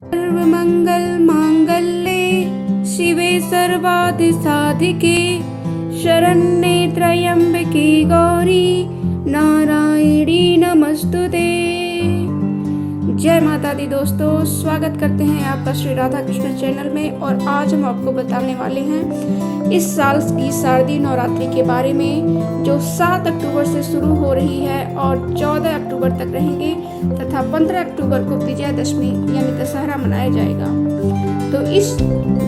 सर्वमंगल मांगल्ये शिवे सर्वाधिसाधिके शरण्ये त्र्यंबके गौरी नारायणी नमस्तुते। जय माता दी दोस्तों, स्वागत करते हैं आपका श्री राधा कृष्ण चैनल में। और आज हम आपको बताने वाले हैं इस साल की शारदीय नवरात्रि के बारे में, जो 7 अक्टूबर से शुरू हो रही है और 14 अक्टूबर तक रहेंगे तथा 15 अक्टूबर को विजयादशमी यानी दशहरा मनाया जाएगा। तो इस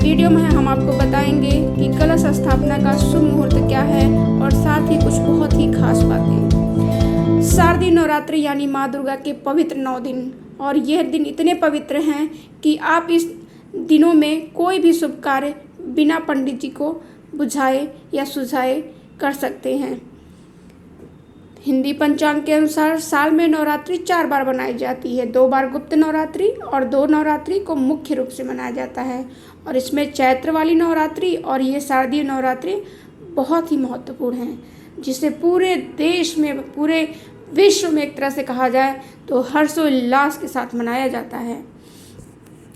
वीडियो में हम आपको बताएंगे कि कलश स्थापना का शुभ मुहूर्त क्या है और साथ ही कुछ बहुत ही खास बातें। शारदीय नवरात्रि यानी माँ दुर्गा के पवित्र 9 दिन, और यह दिन इतने पवित्र हैं कि आप इस दिनों में कोई भी शुभ कार्य बिना पंडित जी को बुझाए या सुझाए कर सकते हैं। हिंदी पंचांग के अनुसार साल में नवरात्रि 4 बार मनाई जाती है। 2 बार गुप्त नवरात्रि और 2 नवरात्रि को मुख्य रूप से मनाया जाता है। और इसमें चैत्र वाली नवरात्रि और ये शारदीय नवरात्रि बहुत ही महत्वपूर्ण है, जिसे पूरे देश में, पूरे विश्व में एक तरह से कहा जाए तो हर्षोल्लास के साथ मनाया जाता है।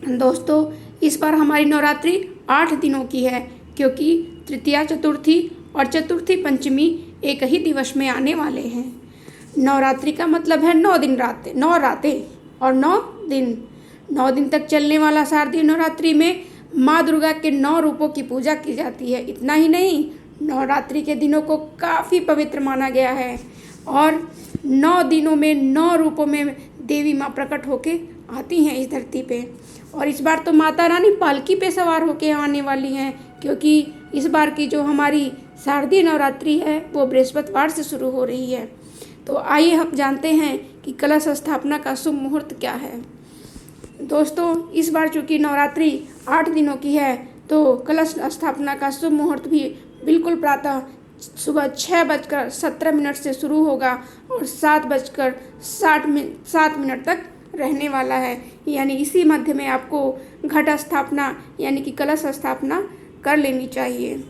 दोस्तों, इस बार हमारी नवरात्रि 8 दिनों की है, क्योंकि तृतीया, चतुर्थी और चतुर्थी पंचमी एक ही दिवस में आने वाले हैं। नवरात्रि का मतलब है 9 दिन, 9 रातें और 9 दिन। 9 दिन तक चलने वाला शारदीय नवरात्रि में माँ दुर्गा के 9 रूपों की पूजा की जाती है। इतना ही नहीं, नवरात्रि के दिनों को काफ़ी पवित्र माना गया है और 9 दिनों में 9 रूपों में देवी माँ प्रकट होके आती हैं इस धरती पे। और इस बार तो माता रानी पालकी पे सवार होके आने वाली हैं, क्योंकि इस बार की जो हमारी शारदीय नवरात्रि है वो बृहस्पतिवार से शुरू हो रही है। तो आइए हम जानते हैं कि कलश स्थापना का शुभ मुहूर्त क्या है। दोस्तों, इस बार चूँकि नवरात्रि 8 दिनों की है, तो कलश स्थापना का शुभ मुहूर्त भी बिल्कुल प्रातः सुबह 6:17 से शुरू होगा और 7:07 तक रहने वाला है। यानी इसी मध्य में आपको घट स्थापना यानी कि कलश स्थापना कर लेनी चाहिए।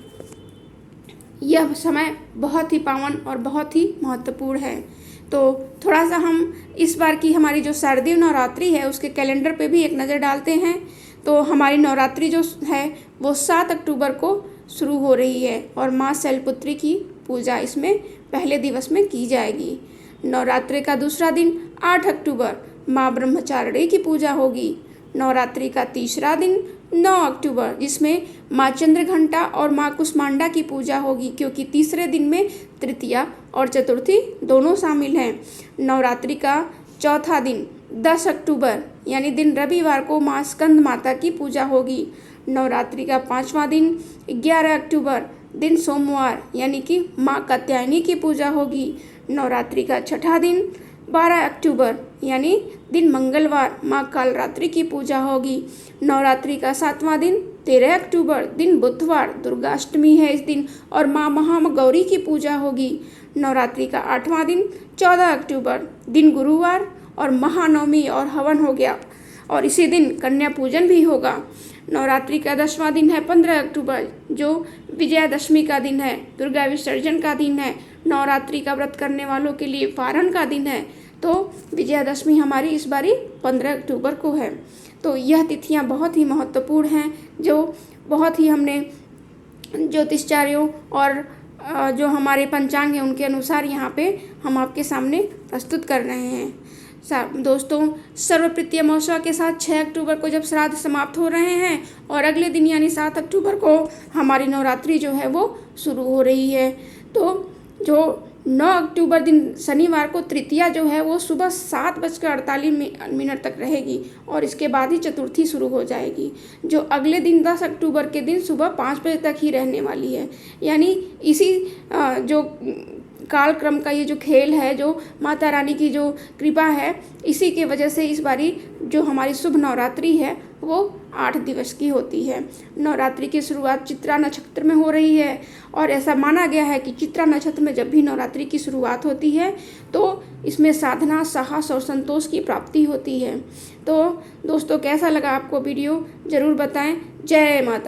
यह समय बहुत ही पावन और बहुत ही महत्वपूर्ण है। तो थोड़ा सा हम इस बार की हमारी जो शारदीय नवरात्रि है उसके कैलेंडर पे भी एक नज़र डालते हैं। तो हमारी नवरात्रि जो है वो 7 अक्टूबर को शुरू हो रही है और माँ शैलपुत्री की पूजा इसमें पहले दिवस में की जाएगी। नवरात्रि का दूसरा दिन 8 अक्टूबर माँ ब्रह्मचारिणी की पूजा होगी। नवरात्रि का तीसरा दिन 9 अक्टूबर, जिसमें माँ चंद्रघंटा और माँ कुष्मांडा की पूजा होगी, क्योंकि तीसरे दिन में तृतीया और चतुर्थी दोनों शामिल हैं। नवरात्रि का चौथा दिन 10 अक्टूबर यानी दिन रविवार को माँ स्कंद माता की पूजा होगी। नवरात्रि का 5वां दिन 11 अक्टूबर दिन सोमवार यानी कि माँ कात्यायनी की पूजा होगी। नवरात्रि का 6ठा दिन 12 अक्टूबर यानी दिन मंगलवार माँ कालरात्रि की पूजा होगी। नवरात्रि का 7वां दिन 13 अक्टूबर दिन बुधवार, दुर्गाष्टमी है इस दिन, और माँ महागौरी की पूजा होगी। नवरात्रि का 8वां दिन 14 अक्टूबर दिन गुरुवार और महानवमी और हवन हो गया, और इसी दिन कन्या पूजन भी होगा। नवरात्रि का 10वां दिन है 15 अक्टूबर, जो विजयादशमी का दिन है, दुर्गा विसर्जन का दिन है। नवरात्रि का व्रत करने वालों के लिए पारण का दिन है। तो विजयादशमी हमारी इस बारी 15 अक्टूबर को है। तो यह तिथियां बहुत ही महत्वपूर्ण हैं, जो बहुत ही हमने ज्योतिषाचार्यों और जो हमारे पंचांग हैं उनके अनुसार यहाँ पे हम आपके सामने प्रस्तुत कर रहे हैं। दोस्तों, सर्वप्रीति अमावस्या के साथ 6 अक्टूबर को जब श्राद्ध समाप्त हो रहे हैं और अगले दिन यानी 7 अक्टूबर को हमारी नवरात्रि जो है वो शुरू हो रही है। तो जो 9 अक्टूबर दिन शनिवार को तृतीया जो है वो सुबह 7:48 तक रहेगी और इसके बाद ही चतुर्थी शुरू हो जाएगी, जो अगले दिन 10 अक्टूबर के दिन सुबह 5 बजे तक ही रहने वाली है। यानी इसी जो कालक्रम का ये जो खेल है, जो माता रानी की जो कृपा है, इसी के वजह से इस बारी जो हमारी शुभ नवरात्रि है वो 8 दिवस की होती है। नवरात्रि की शुरुआत चित्रा नक्षत्र में हो रही है और ऐसा माना गया है कि चित्रा नक्षत्र में जब भी नवरात्रि की शुरुआत होती है तो इसमें साधना, साहस और संतोष की प्राप्ति होती है। तो दोस्तों, कैसा लगा आपको वीडियो ज़रूर बताएं। जय माता।